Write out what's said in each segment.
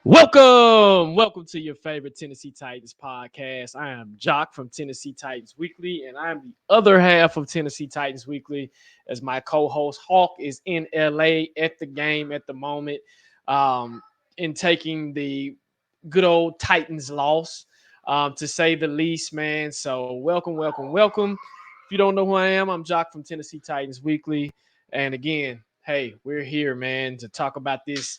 Welcome to your favorite Tennessee Titans podcast. I am Jock from Tennessee Titans Weekly, and I'm the other half of Tennessee Titans Weekly, as my co-host Hawk is in LA at the game at the moment, um, in taking the good old Titans loss, to say the least, man. So welcome. If you don't know who I am, I'm Jock from Tennessee Titans Weekly, and again, hey, we're here, man, to talk about this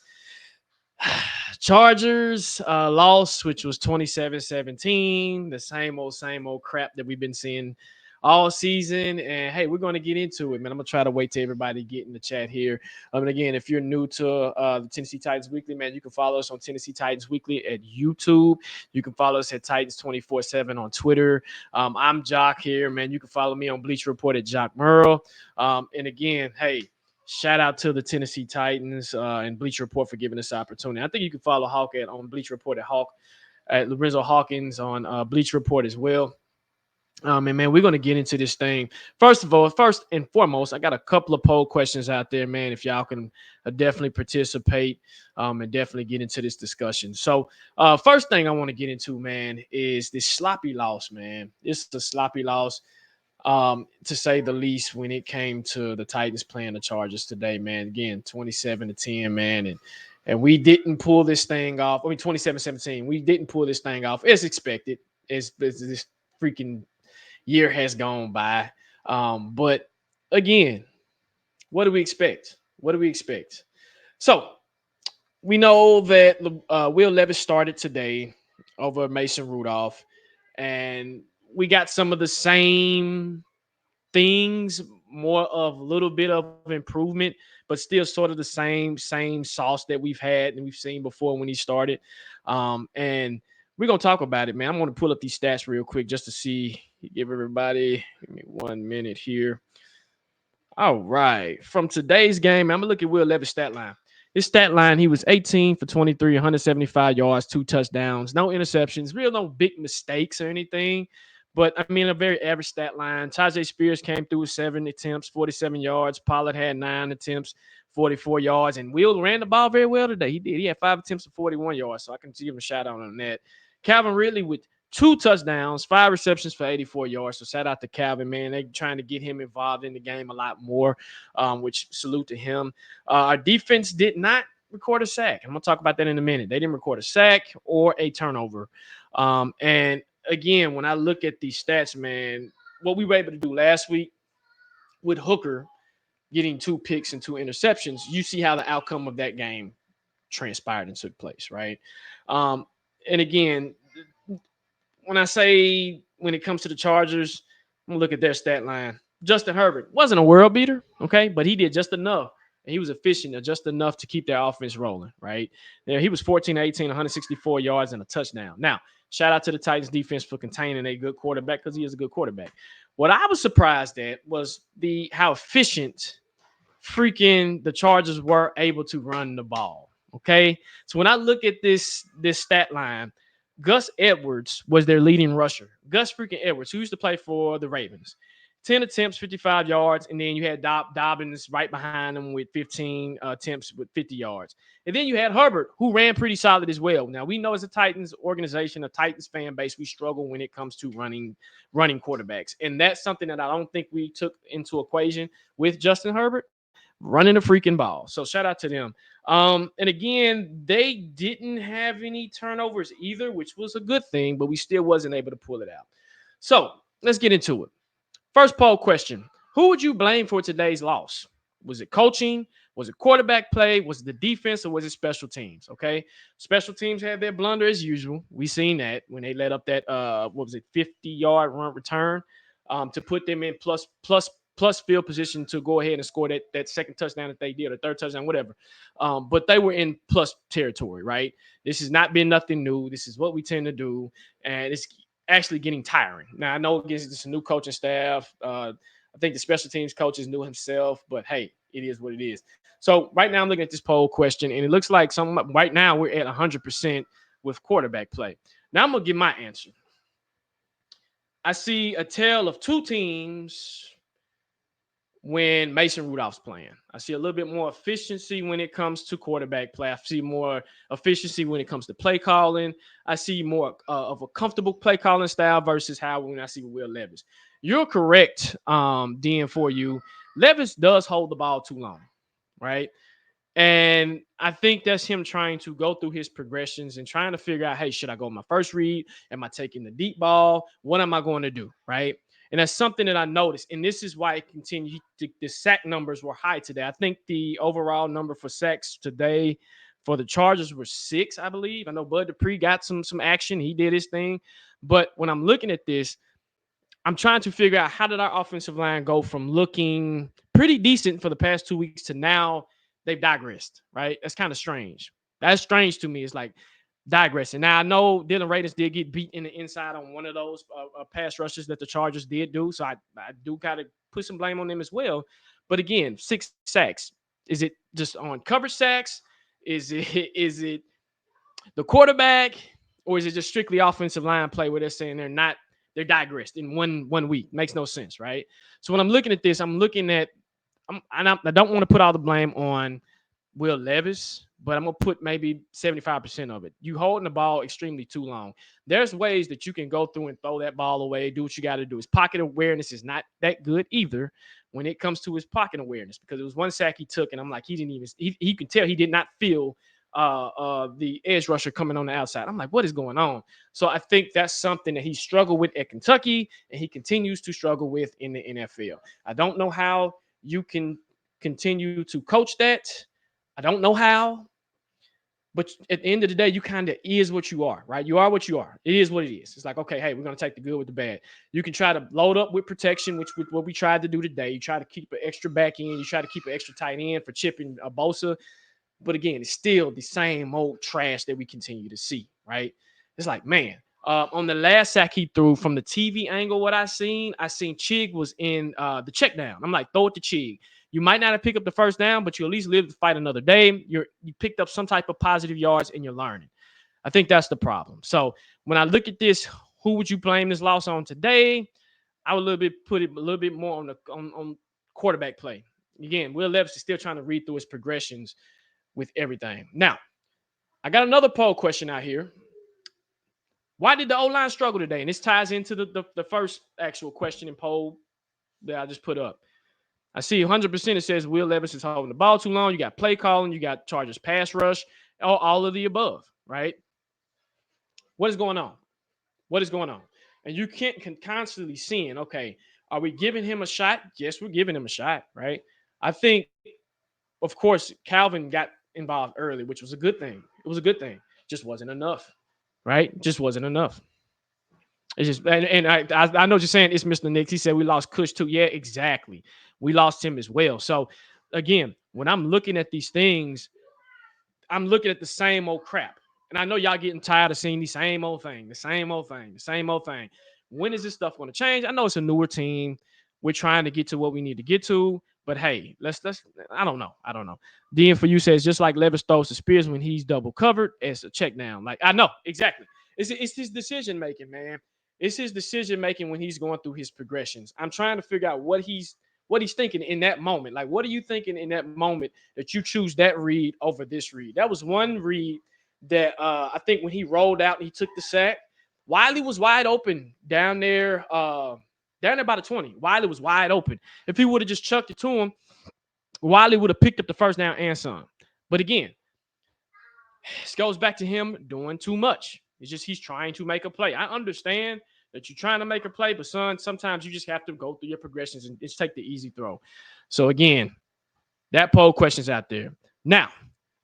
Chargers loss, which was 27-17, the same old crap that we've been seeing all season. And hey, we're going to get into it, man. I'm going to try to wait till everybody get in the chat here. And again, if you're new to the Tennessee Titans Weekly, man, you can follow us on Tennessee Titans Weekly at YouTube. You can follow us at Titans 24/7 on Twitter. I'm Jock here, man. You can follow me on Bleacher Report at Jock Merle. And again, hey, shout out to the Tennessee Titans and Bleacher Report for giving us the opportunity. I think you can follow Hawk on Bleacher Report at Lorenzo Hawkins on Bleacher Report as well. And man, we're going to get into this thing. First and foremost, I got a couple of poll questions out there, man. If y'all can definitely participate and definitely get into this discussion. So, first thing I want to get into, man, is this sloppy loss, man. It's a sloppy loss, to say the least, when it came to the Titans playing the Chargers today, man. Again, 27-10, man. And we didn't pull this thing off. I mean, 27-17. We didn't pull this thing off as expected. As this freaking year has gone by. But again, what do we expect? So we know that Will Levis started today over Mason Rudolph, and we got some of the same things, more of a little bit of improvement, but still sort of the same sauce that we've had and we've seen before when he started. And we're gonna talk about it, man. I'm gonna pull up these stats real quick just to see, give everybody, give me 1 minute here. All right, from today's game, I'm gonna look at Will Levis' stat line. His stat line, he was 18 for 23, 175 yards, 2 touchdowns, no interceptions, real no big mistakes or anything. But I mean, a very average stat line. Tajay Spears came through with 7 attempts, 47 yards. Pollard had 9 attempts, 44 yards. And Will ran the ball very well today. He did. He had 5 attempts for 41 yards. So I can give him a shout out on that. Calvin Ridley with 2 touchdowns, 5 receptions for 84 yards. So shout out to Calvin, man. They're trying to get him involved in the game a lot more, which salute to him. Our defense did not record a sack. I'm going to talk about that in a minute. They didn't record a sack or a turnover. And again, when I look at these stats, man, what we were able to do last week with Hooker getting 2 picks and 2 interceptions, you see how the outcome of that game transpired and took place, right? And again, when I say when it comes to the Chargers, I'm gonna look at their stat line. Justin Herbert wasn't a world beater, okay, but he did just enough. And he was efficient just enough to keep their offense rolling, right? There, he was 14-18, 164 yards and a touchdown. Now, shout out to the Titans defense for containing a good quarterback, because he is a good quarterback. What I was surprised at was how efficient freaking the Chargers were able to run the ball. Okay. So when I look at this stat line, Gus Edwards was their leading rusher. Gus freaking Edwards, who used to play for the Ravens. 10 attempts, 55 yards, and then you had Dobbins right behind him with 15 attempts with 50 yards. And then you had Herbert, who ran pretty solid as well. Now, we know as a Titans organization, a Titans fan base, we struggle when it comes to running quarterbacks. And that's something that I don't think we took into equation with Justin Herbert, running the freaking ball. So shout out to them. And again, they didn't have any turnovers either, which was a good thing, but we still wasn't able to pull it out. So let's get into it. First poll question: who would you blame for today's loss? Was it coaching? Was it quarterback play? Was it the defense, or was it special teams? Okay. Special teams had their blunder as usual. We seen that when they let up that 50-yard run return to put them in plus field position to go ahead and score that second touchdown that they did, or third touchdown, whatever. But they were in plus territory, right? This has not been nothing new. This is what we tend to do, and it's actually getting tiring. Now, I know it's a new coaching staff. I think the special teams coach is new himself, but hey, it is what it is. So right now I'm looking at this poll question, and it looks like right now we're at 100% with quarterback play. Now I'm going to give my answer. I see a tale of two teams when Mason Rudolph's playing. I see a little bit more efficiency when it comes to quarterback play. I see more efficiency when it comes to play calling. I see more of a comfortable play calling style versus how when I see Will Levis. You're correct, DN, for you. Levis does hold the ball too long, right? And I think that's him trying to go through his progressions and trying to figure out, hey, should I go my first read? Am I taking the deep ball? What am I going to do? Right. And that's something that I noticed. And this is why it continued. The sack numbers were high today. I think the overall number for sacks today for the Chargers were 6, I believe. I know Bud Dupree got some action. He did his thing. But when I'm looking at this, I'm trying to figure out how did our offensive line go from looking pretty decent for the past 2 weeks to now they've digressed, right? That's kind of strange. That's strange to me. It's like digressing. Now, I know Dylan Radins did get beat in the inside on one of those pass rushes that the Chargers did do. So I do kind of put some blame on them as well. But again, 6 sacks. Is it just on coverage sacks? Is it the quarterback? Or is it just strictly offensive line play where they're saying they're digressed in one week? Makes no sense, right? So when I'm looking at this, I'm looking at I don't want to put all the blame on Will Levis, but I'm gonna put maybe 75% of it. You holding the ball extremely too long. There's ways that you can go through and throw that ball away. Do what you got to do. His pocket awareness is not that good either when it comes to his pocket awareness because it was one sack he took, and I'm like, he can tell he did not feel the edge rusher coming on the outside. I'm like, what is going on? So I think that's something that he struggled with at Kentucky, and he continues to struggle with in the NFL. I don't know how you can continue to coach that. I don't know how, but at the end of the day, you kind of is what you are, right? You are what you are. It is what it is. It's like, okay, hey, we're going to take the good with the bad. You can try to load up with protection, which is what we tried to do today. You try to keep an extra back end. You try to keep an extra tight end for chipping a Bosa. But again, it's still the same old trash that we continue to see, right? It's like, man, on the last sack he threw from the TV angle, what I seen Chig was in the check down. I'm like, throw it to Chig. You might not have picked up the first down, but you at least live to fight another day. You picked up some type of positive yards and you're learning. I think that's the problem. So when I look at this, who would you blame this loss on today? I would put it a little bit more on quarterback play. Again, Will Levis is still trying to read through his progressions with everything. Now, I got another poll question out here. Why did the O-line struggle today? And this ties into the first actual question and poll that I just put up. I see 100% it says Will Levis is holding the ball too long. You got play calling. You got Chargers pass rush. All of the above, right? What is going on? What is going on? And you can constantly seeing, okay, are we giving him a shot? Yes, we're giving him a shot, right? I think, of course, Calvin got involved early, which was a good thing. It was a good thing. Just wasn't enough, right? Just wasn't enough. It's just, and I know you're saying it's Mr. Nix. He said we lost Kush too. Yeah, exactly. We lost him as well. So again, when I'm looking at these things, I'm looking at the same old crap. And I know y'all getting tired of seeing the same old thing, the same old thing, the same old thing. When is this stuff going to change? I know it's a newer team. We're trying to get to what we need to get to. But hey, let's I don't know. DN for you says just like Levis throws to Spears when he's double covered, it's a check down. Like I know exactly. It's his decision making, man. It's his decision making when he's going through his progressions. I'm trying to figure out what he's thinking in that moment. Like, what are you thinking in that moment that you choose that read over this read? That was one read that I think when he rolled out and he took the sack, Wiley was wide open down there by the 20. Wiley was wide open. If he would have just chucked it to him, Wiley would have picked up the first down and some. But again, this goes back to him doing too much. It's just he's trying to make a play. I understand that you're trying to make a play, but son, sometimes you just have to go through your progressions and just take the easy throw. So again, that poll question's out there. Now,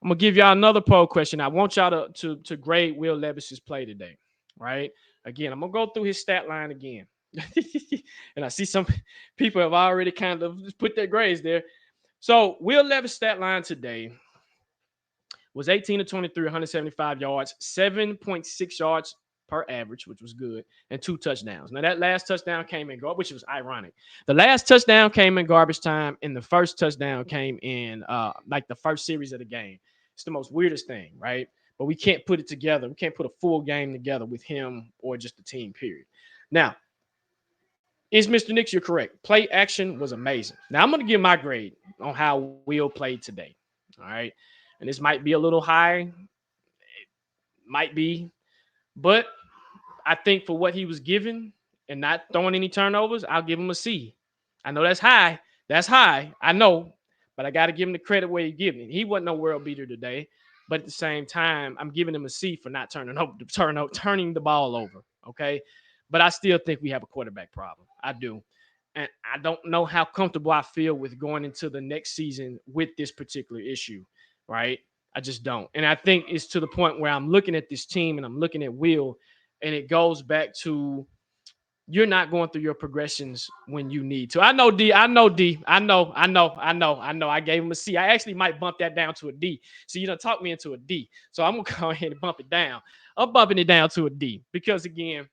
I'm gonna give y'all another poll question. I want y'all to grade Will Levis's play today, right? Again, I'm gonna go through his stat line again. And I see some people have already kind of put their grades there. So Will Levis' stat line today was 18 to 23, 175 yards, 7.6 yards per average, which was good, and 2 touchdowns. Now, that last touchdown came in garbage, which was ironic. The last touchdown came in garbage time, and the first touchdown came in like the first series of the game. It's the most weirdest thing, right? But we can't put it together. We can't put a full game together with him or just the team, period. Now, Is Mr. Nix, you're correct. Play action was amazing. Now I'm going to give my grade on how Will played today. All right. And this might be a little high, might be, but I think for what he was given and not throwing any turnovers, I'll give him a C. I know that's high. That's high. I know, but I got to give him the credit where he giving it. He wasn't no world beater today, but at the same time, I'm giving him a C for not turning the ball over. Okay, but I still think we have a quarterback problem. I do, and I don't know how comfortable I feel with going into the next season with this particular issue. Right, I just don't, and I think it's to the point where I'm looking at this team and I'm looking at Will, and it goes back to you're not going through your progressions when you need to. I know D. I know D. I know. I gave him a C. I actually might bump that down to a D. So you don't talk me into a D. So I'm gonna go ahead and bump it down. I'm bumping it down to a D because again,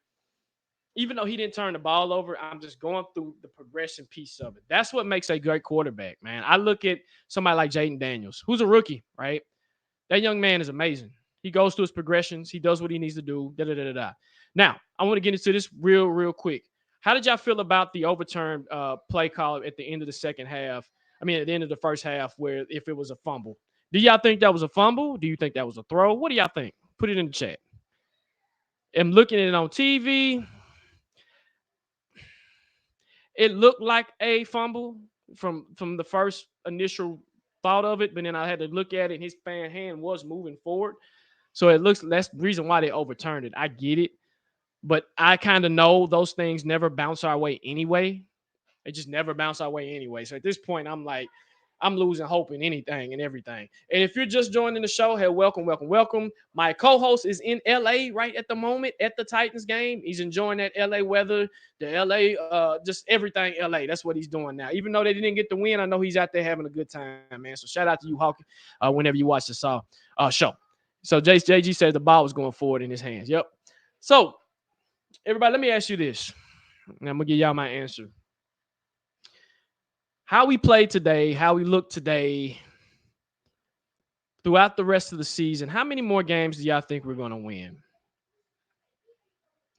even though he didn't turn the ball over, I'm just going through the progression piece of it. That's what makes a great quarterback, man. I look at somebody like Jaden Daniels, who's a rookie, right? That young man is amazing. He goes through his progressions. He does what he needs to do. Da da da da da. Now, I want to get into this real quick. How did y'all feel about the overturned play call at the end of the second half? I mean, at the end of the first half, where if it was a fumble, do y'all think that was a fumble? Do you think that was a throw? What do y'all think? Put it in the chat. I'm looking at it on TV. It looked like a fumble from the first initial thought of it, but then I had to look at it. And his fan hand was moving forward. So it looks that's the reason why they overturned it. I get it, but I kind of know those things never bounce our way anyway. They just never bounce our way anyway. So at this point, I'm like, I'm losing hope in anything and everything. And if you're just joining the show, hey, welcome. My co-host is in LA right at the moment at the Titans game. He's enjoying that LA weather, the LA, just everything LA. That's what he's doing now. Even though they didn't get the win, I know he's out there having a good time, man. So shout out to you, Hawk, whenever you watch the show. So JG says the ball was going forward in his hands. Yep. So everybody, let me ask you this. And I'm gonna give y'all my answer. How we played today, how we look today, throughout the rest of the season, how many more games do y'all think we're going to win?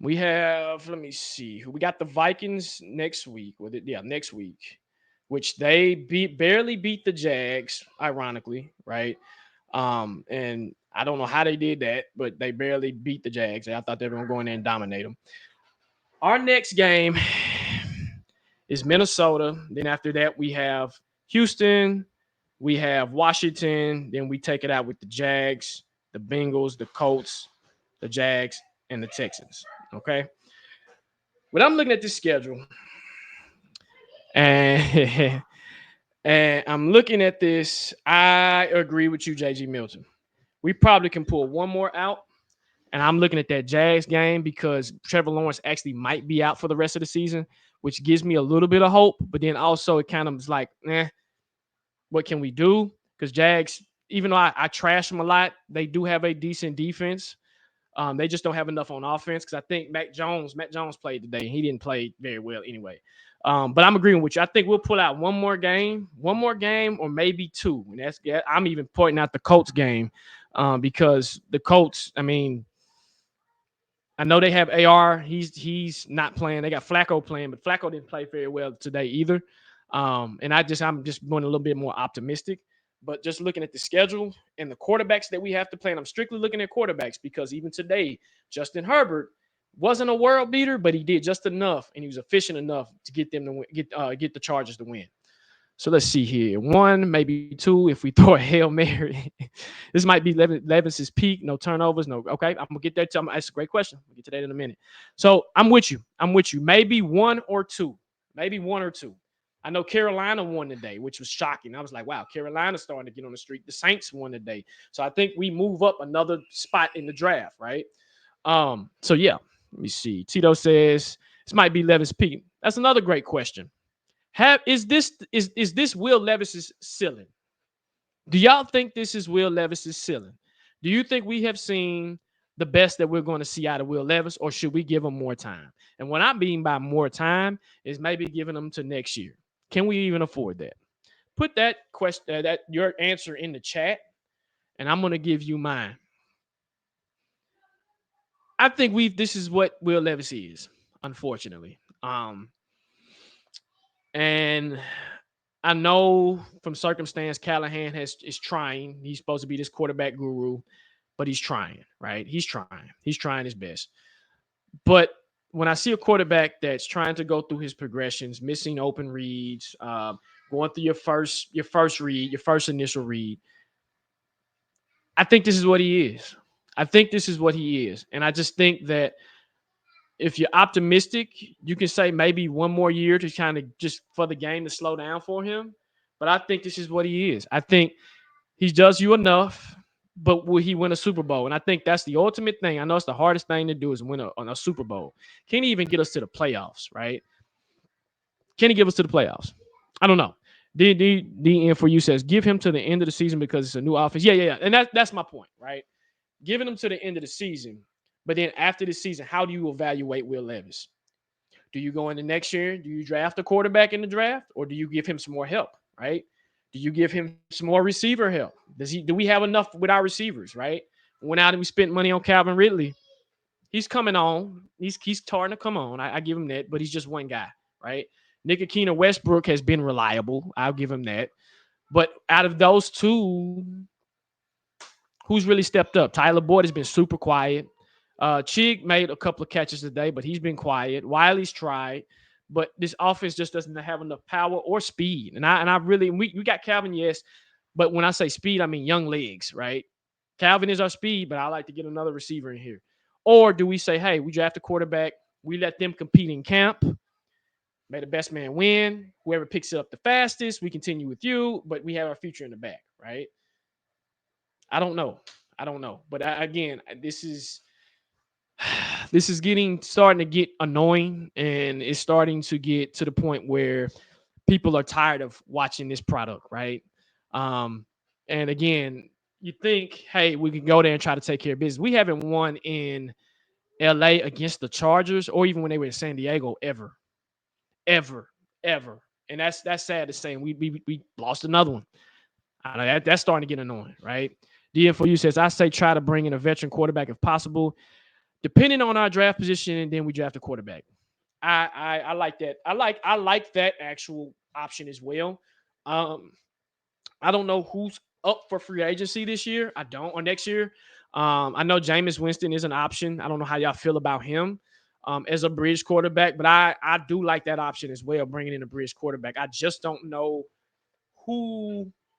We have, let me see, we got the Vikings next week. Next week, which they barely beat the Jags, ironically, right? And I don't know how they did that, but they barely beat the Jags. I thought they were going to go in there and dominate them. Our next game is Minnesota. Then after that, we have Houston, we have Washington. Then we take it out with the Jags, the Bengals, the Colts, the Jags, and the Texans. Okay. But I'm looking at this schedule, and and I'm looking at this. I agree with you, JG Milton. We probably can pull one more out. And I'm looking at that Jags game because Trevor Lawrence actually might be out for the rest of the season, which gives me a little bit of hope. But then also it kind of is like, what can we do? Because Jags, even though I trash them a lot, they do have a decent defense. They just don't have enough on offense because I think Matt Jones played today and he didn't play very well anyway. But I'm agreeing with you. I think we'll pull out one more game, or maybe two. And I'm even pointing out the Colts game because the Colts, I mean, I know they have AR. He's not playing. They got Flacco playing, but Flacco didn't play very well today either. And I'm just going a little bit more optimistic. But just looking at the schedule and the quarterbacks that we have to play, and I'm strictly looking at quarterbacks because even today, Justin Herbert wasn't a world beater, but he did just enough, and he was efficient enough to get them to get the Chargers to win. So let's see here. One, maybe two, if we throw a Hail Mary. This might be Levis's peak. No turnovers. No. Okay. I'm going to get that. That's a great question. We'll get to that in a minute. So I'm with you. Maybe one or two. I know Carolina won today, which was shocking. I was like, wow, Carolina's starting to get on the streak. The Saints won today. So I think we move up another spot in the draft, right? So yeah, let me see. Tito says this might be Levis peak. That's another great question. Is this Will Levis's ceiling? Do y'all think this is Will Levis's ceiling? Do you think we have seen the best that we're going to see out of Will Levis, or should we give him more time? And what I mean by more time is maybe giving him to next year. Can we even afford that? Put that question, that your answer in the chat, and I'm going to give you mine. I think this is what Will Levis is, unfortunately. And I know from circumstance, Callahan is trying. He's supposed to be this quarterback guru, but he's trying, right? He's trying. He's trying his best. But when I see a quarterback that's trying to go through his progressions, missing open reads, going through your first read, your first initial read, I think this is what he is. I think this is what he is. And I just think that if you're optimistic, you can say maybe one more year to kind of just for the game to slow down for him. But I think this is what he is. I think he does you enough, but will he win a Super Bowl? And I think that's the ultimate thing. I know it's the hardest thing to do is win a Super Bowl. Can he even get us to the playoffs, right? Can he give us to the playoffs? I don't know. DN for you says give him to the end of the season because it's a new offense. Yeah. And that's my point, right? Giving him to the end of the season, but then after the season, how do you evaluate Will Levis? Do you go into next year? Do you draft a quarterback in the draft, or do you give him some more help? Right? Do you give him some more receiver help? Do we have enough with our receivers? Right? Went out and we spent money on Calvin Ridley. He's coming on. He's starting to come on. I give him that, but he's just one guy, right? Nick Westbrook has been reliable. I'll give him that. But out of those two, who's really stepped up? Tyler Boyd has been super quiet. Chig made a couple of catches today, but he's been quiet. Wiley's tried, but this offense just doesn't have enough power or speed. And I really we got Calvin, yes, but when I say speed, I mean young legs, right? Calvin is our speed, but I like to get another receiver in here. Or do we say, hey, we draft a quarterback, we let them compete in camp, may the best man win. Whoever picks it up the fastest, we continue with you, but we have our future in the back, right? I don't know. But again, this is starting to get annoying, and it's starting to get to the point where people are tired of watching this product, right? Um, and again, you think, hey, we can go there and try to take care of business. We haven't won in LA against the Chargers or even when they were in San Diego ever, ever. And that's sad to say. And we lost another one. I know that's starting to get annoying, right? DN for you says, I say try to bring in a veteran quarterback if possible, depending on our draft position, and then we draft a quarterback. I like that. I like that actual option as well. Um, I don't know who's up for free agency this year. I don't, or next year. I know Jameis Winston is an option. I don't know how y'all feel about him as a bridge quarterback, but I do like that option as well, bringing in a bridge quarterback. I just don't know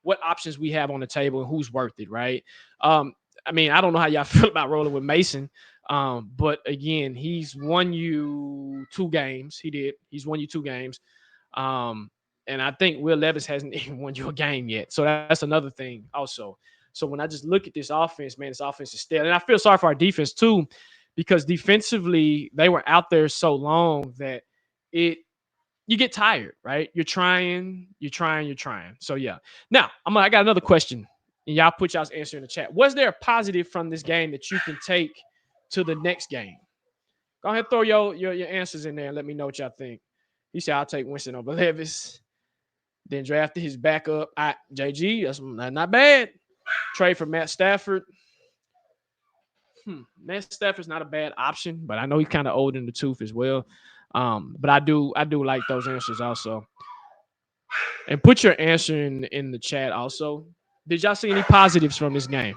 what options we have on the table and who's worth it, right? I mean, I don't know how y'all feel about rolling with Mason. But again, he's won you 2 games. He's won you 2 games. And I think Will Levis hasn't even won you a game yet. So that's another thing also. So when I just look at this offense, man, this offense is stale. And I feel sorry for our defense too, because defensively they were out there so long that you get tired, right? You're trying. So yeah. Now I got another question, and y'all put y'all's answer in the chat. Was there a positive from this game that you can take to the next game? Go ahead, throw your answers in there and let me know what y'all think. He said, I'll take Winston over Levis. Then drafted his backup. JG, that's not bad. Trade for Matt Stafford. Matt Stafford's not a bad option, but I know he's kind of old in the tooth as well. But I do like those answers also. And put your answer in the chat also. Did y'all see any positives from this game?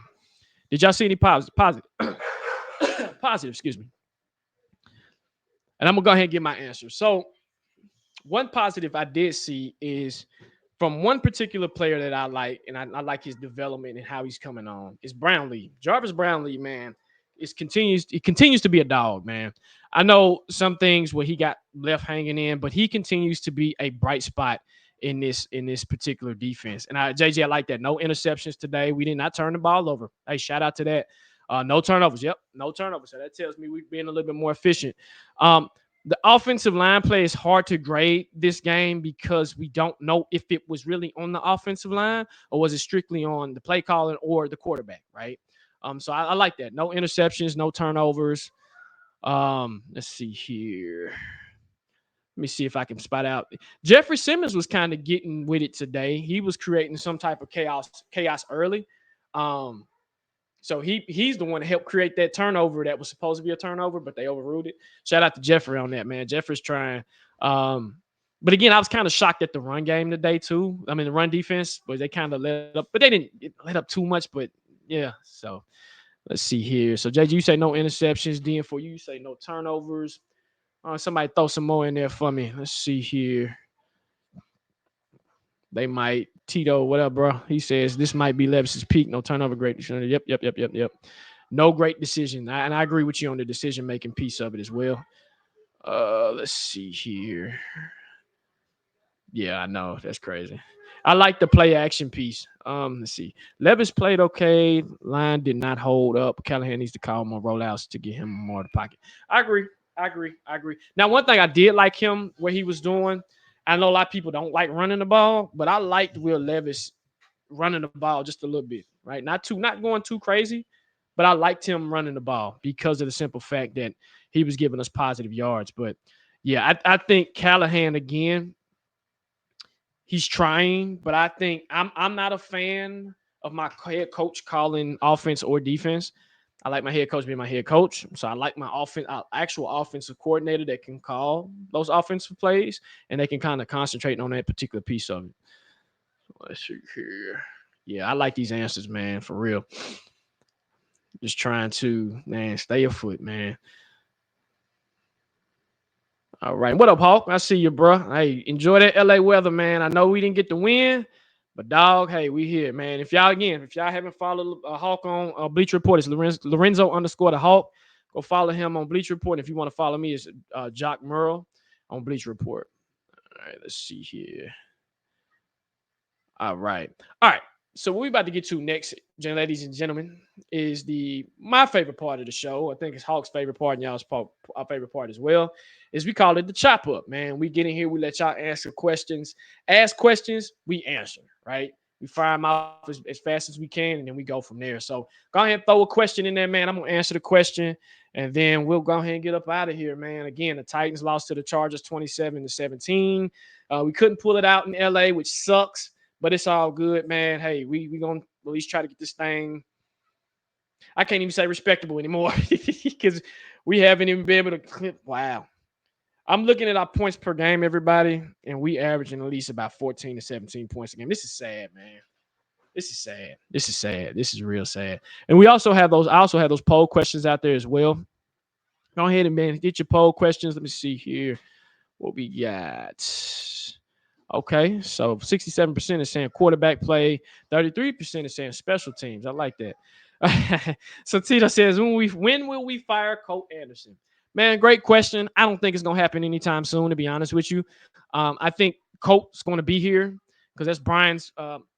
Did y'all see any positive? Positive, excuse me. And I'm gonna go ahead and get my answer. So, one positive I did see is from one particular player that I like, and I like his development and how he's coming on, is Brownlee. Jarvis Brownlee, man, continues to be a dog, man. I know some things where he got left hanging in, but he continues to be a bright spot in this particular defense. And JJ, I like that. No interceptions today. We did not turn the ball over. Hey, shout out to that. No turnovers. Yep, no turnovers. So that tells me we're being a little bit more efficient. The offensive line play is hard to grade this game because we don't know if it was really on the offensive line or was it strictly on the play calling or the quarterback, right? So I like that. No interceptions, no turnovers. Let's see here. Let me see if I can spot out. Jeffrey Simmons was kind of getting with it today. He was creating some type of chaos early. So he's the one that helped create that turnover that was supposed to be a turnover, but they overruled it. Shout out to Jeffrey on that, man. Jeffrey's trying. But again, I was kind of shocked at the run game today too. I mean, the run defense, but they kind of let up, but they didn't let up too much. But yeah, so let's see here. So JG, you say no interceptions. DN for you say no turnovers. Somebody throw some more in there for me. Let's see here. They might. Tito, what up, bro? He says this might be Levis's peak. No turnover, great decision. Yep. No great decision. And I agree with you on the decision-making piece of it as well. Let's see here. Yeah, I know. That's crazy. I like the play action piece. Let's see. Levis played okay. Line did not hold up. Callahan needs to call more rollouts to get him more of the pocket. I agree. Now, one thing I did like him, what he was doing, I know a lot of people don't like running the ball, but I liked Will Levis running the ball just a little bit, right? Not going too crazy, but I liked him running the ball because of the simple fact that he was giving us positive yards. But yeah, I think Callahan again, he's trying, but I think I'm not a fan of my head coach calling offense or defense. I like my head coach being my head coach. So I like my actual offensive coordinator that can call those offensive plays and they can kind of concentrate on that particular piece of it. Let's see here. Yeah, I like these answers, man, for real. Just trying to, man, stay afoot, man. All right. What up, Hawk? I see you, bro. Hey, enjoy that LA weather, man. I know we didn't get the win, but dog, hey, we here, man. If y'all haven't followed Hawk on Bleach Report, it's Lorenzo _ the Hawk. Go follow him on Bleach Report. If you want to follow me, it's Jock Merle on Bleach Report. All right, let's see here. All right. So what we about to get to next, ladies and gentlemen, is my favorite part of the show. I think it's Hawk's favorite part and y'all's our favorite part as well. Is we call it the chop up, man. We get in here, we let y'all ask questions, we answer, right? We fire them off as fast as we can, and then we go from there. So go ahead and throw a question in there, man. I'm gonna answer the question, and then we'll go ahead and get up out of here, man. Again, the Titans lost to the Chargers 27-17. We couldn't pull it out in LA, which sucks. But it's all good, man. Hey, we gonna at least try to get this thing. I can't even say respectable anymore because we haven't even been able to clip. Wow. I'm looking at our points per game, everybody, and we averaging at least about 14 to 17 points a game. This is sad, man. This is sad. This is real sad. And I also have those poll questions out there as well. Go ahead and, man, get your poll questions. Let me see here what we got. Okay, so 67% is saying quarterback play, 33% is saying special teams. I like that. So Tito says, when will we fire Colt Anderson? Man, great question. I don't think it's gonna happen anytime soon, to be honest with you. I think Colt's gonna be here because that's Brian's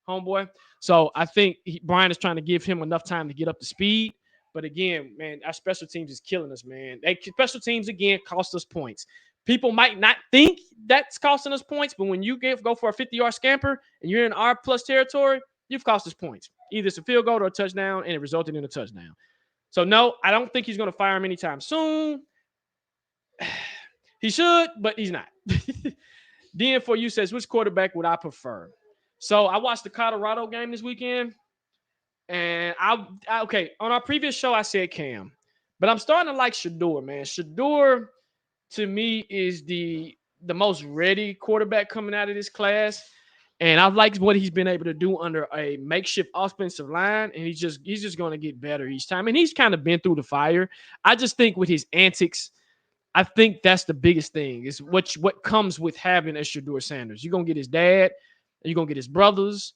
homeboy. So I think Brian is trying to give him enough time to get up to speed. But again, man, our special teams is killing us, man. Special teams again cost us points. People might not think that's costing us points, but when you go for a 50-yard scamper and you're in R plus territory, you've cost us points. Either it's a field goal or a touchdown, and it resulted in a touchdown. So, no, I don't think he's going to fire him anytime soon. He should, but he's not. DN4U says, which quarterback would I prefer? So, I watched the Colorado game this weekend, and on our previous show, I said Cam. But I'm starting to like Shedeur, man. Shedeur, to me, is the most ready quarterback coming out of this class. And I like what he's been able to do under a makeshift offensive line. And he's just going to get better each time. And he's kind of been through the fire. I just think with his antics, I think that's the biggest thing is what comes with having a Shedeur Sanders. You're going to get his dad. You're going to get his brothers.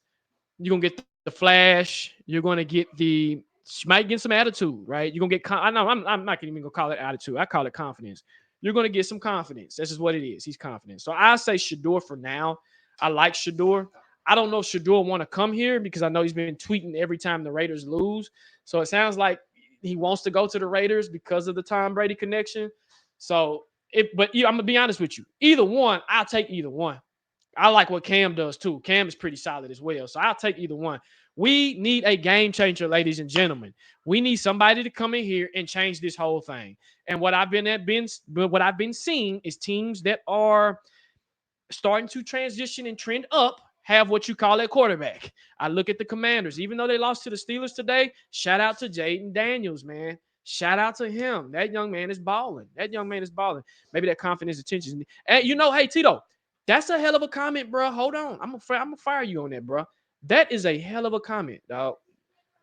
You're going to get the flash. You're going to get you might get some attitude, right? You're going to get, I'm not even going to call it attitude. I call it confidence. You're going to get some confidence. This is what it is. He's confident. So I say Shedeur for now. I like Shedeur. I don't know if Shedeur want to come here because I know he's been tweeting every time the Raiders lose. So it sounds like he wants to go to the Raiders because of the Tom Brady connection. So, I'm going to be honest with you. Either one, I'll take either one. I like what Cam does too. Cam is pretty solid as well. So I'll take either one. We need a game changer, ladies and gentlemen. We need somebody to come in here and change this whole thing. And what I've been seeing is teams that are starting to transition and trend up have what you call a quarterback. I look at the Commanders. Even though they lost to the Steelers today, shout out to Jaden Daniels, man. Shout out to him. That young man is balling. Maybe that confidence attention. And hey, Tito, That's a hell of a comment, bro. Hold on. I'm gonna fire you on that, bro. That is a hell of a comment, dog.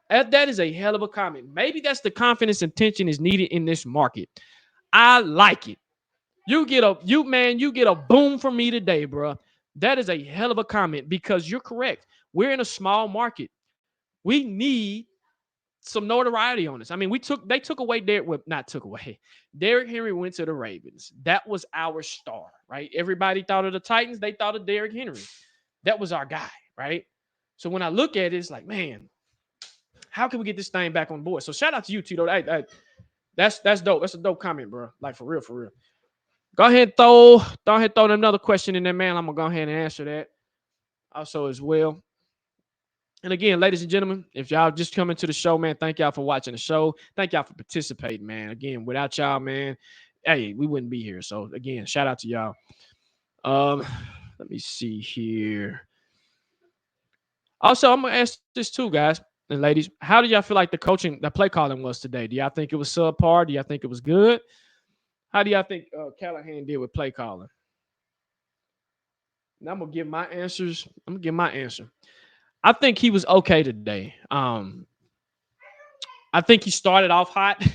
That is a hell of a comment. Maybe that's the confidence and tension is needed in this market. I like it. You get a boom from me today, bro. That is a hell of a comment because you're correct. We're in a small market. We need some notoriety on this. I mean, they took away Derrick, well, not took away. Derrick Henry went to the Ravens. That was our star, right? Everybody thought of the Titans, they thought of Derrick Henry. That was our guy, right? So when I look at it, it's like, man, how can we get this thing back on board? So shout out to you, Tito. That's dope. That's a dope comment, bro. Like for real, for real. Go ahead, throw another question in there, man. I'm gonna go ahead and answer that also as well. And again, ladies and gentlemen, if y'all just coming to the show, man, thank y'all for watching the show. Thank y'all for participating, man. Again, without y'all, man, hey, we wouldn't be here. So again, shout out to y'all. Um, let me see here. Also, I'm gonna ask this too, guys and ladies. How do y'all feel like the play calling was today? Do y'all think it was subpar? Do y'all think it was good? How do y'all think Callahan did with play calling? Now I'm gonna give my answers. I'm gonna give my answer. I think he was okay today. I think he started off hot,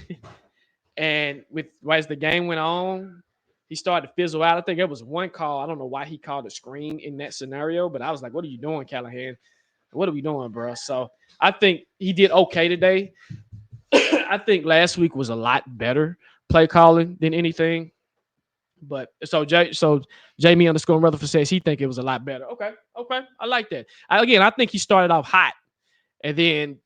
and with as the game went on, he started to fizzle out. I think there was one call. I don't know why he called a screen in that scenario, but I was like, "What are you doing, Callahan? What are we doing, bro?" So I think he did okay today. I think last week was a lot better play calling than anything. But so Jamie underscore Rutherford says he think it was a lot better. Okay, okay, I like that. I think he started off hot, and then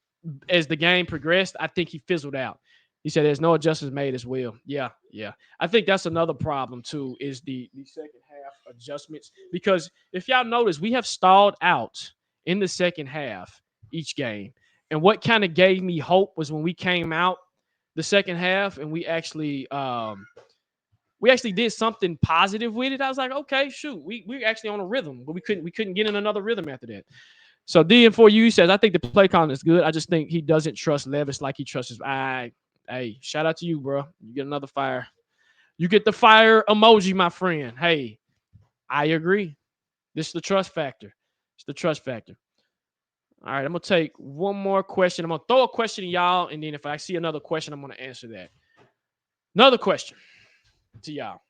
as the game progressed, I think he fizzled out. He said there's no adjustments made as well. Yeah, yeah. I think that's another problem too, is the second half adjustments. Because if y'all notice, we have stalled out in the second half each game. And what kind of gave me hope was when we came out the second half and we actually did something positive with it. I was like, okay, shoot, we're actually on a rhythm, but we couldn't get in another rhythm after that. So DN4U says, I think the play calling is good. I just think he doesn't trust Levis like he trusts his. Hey, shout out to you, bro. You get another fire. You get the fire emoji, my friend. Hey, I agree. This is the trust factor. It's the trust factor. All right, I'm gonna take one more question. I'm gonna throw a question to y'all, and then if I see another question, I'm gonna answer that. Another question to y'all.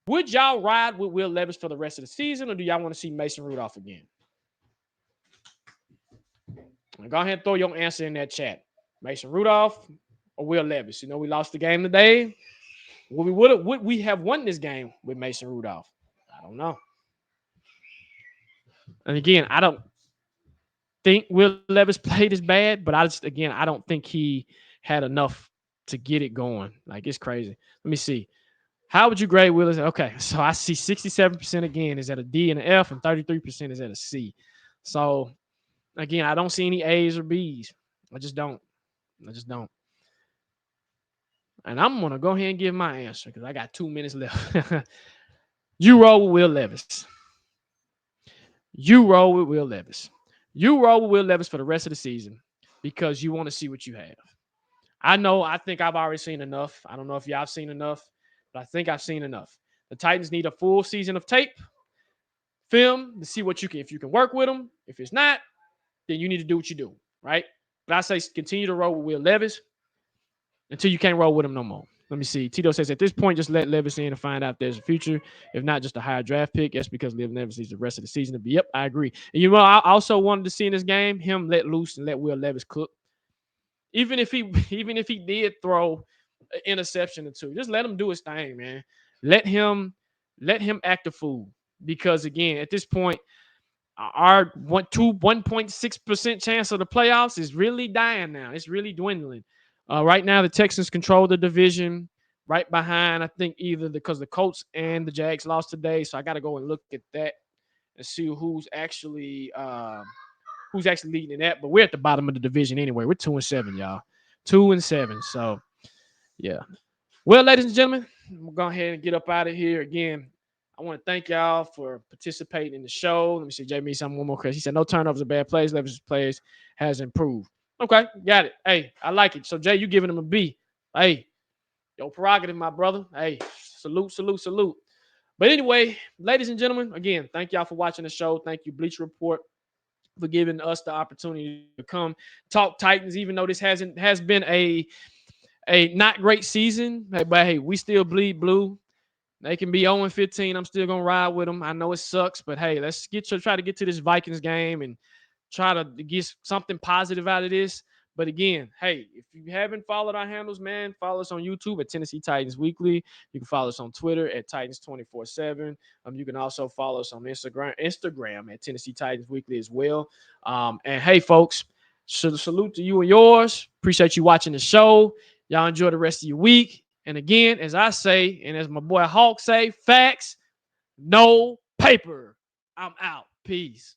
Would y'all ride with Will Levis for the rest of the season, or do y'all want to see Mason Rudolph again? Go ahead and throw your answer in that chat. Mason Rudolph or Will Levis? You know, we lost the game today. Would we have won this game with Mason Rudolph? I don't know. And again, I don't think Will Levis played as bad, but I don't think he had enough to get it going. Like, it's crazy. Let me see. How would you grade Willis? Okay, so I see 67% again is at a D and an F, and 33% is at a C. So again, I don't see any A's or B's. I just don't. And I'm gonna go ahead and give my answer because I got 2 minutes left. You roll with Will Levis. You roll with Will Levis. You roll with Will Levis for the rest of the season because you want to see what you have. I think I've already seen enough. I don't know if y'all have seen enough, but I think I've seen enough. The Titans need a full season of tape, film to see what you can, if you can work with them. If it's not, then you need to do what you do, right? But I say continue to roll with Will Levis until you can't roll with him no more. Let me see. Tito says at this point, just let Levis in and find out if there's a future. If not, just a higher draft pick. That's because Levis needs the rest of the season to be. Yep, I agree. And you know, I also wanted to see in this game him let loose and let Will Levis cook. Even if he did throw an interception or two, just let him do his thing, man. Let him act a fool. Because again, at this point, our 1.6% chance of the playoffs is really dying now. It's really dwindling. Right now, the Texans control the division. Right behind, I think either because the Colts and the Jags lost today, so I got to go and look at that and see who's actually leading in that. But we're at the bottom of the division anyway. We're 2-7, y'all. 2-7. So yeah. Well, ladies and gentlemen, we'll go ahead and get up out of here again. I want to thank y'all for participating in the show. Let me see, Jamie, something one more question. He said, no turnovers or bad plays. Levis' plays has improved. Okay, got it. Hey, I like it. So, Jay, you giving him a B. Hey, your prerogative, my brother. Hey, salute. But anyway, ladies and gentlemen, again, thank y'all for watching the show. Thank you, Bleacher Report, for giving us the opportunity to come talk Titans, even though this has been a not great season. But hey, we still bleed blue. They can be 0-15. I'm still gonna ride with them. I know it sucks, but hey, let's try to get to this Vikings game and try to get something positive out of this. But again, hey, if you haven't followed our handles, man, follow us on YouTube at Tennessee Titans Weekly. You can follow us on Twitter at Titans 24/7. You can also follow us on Instagram at Tennessee Titans Weekly as well. And hey, folks, salute to you and yours. Appreciate you watching the show. Y'all enjoy the rest of your week. And again, as I say, and as my boy Hawk say, facts, no paper. I'm out. Peace.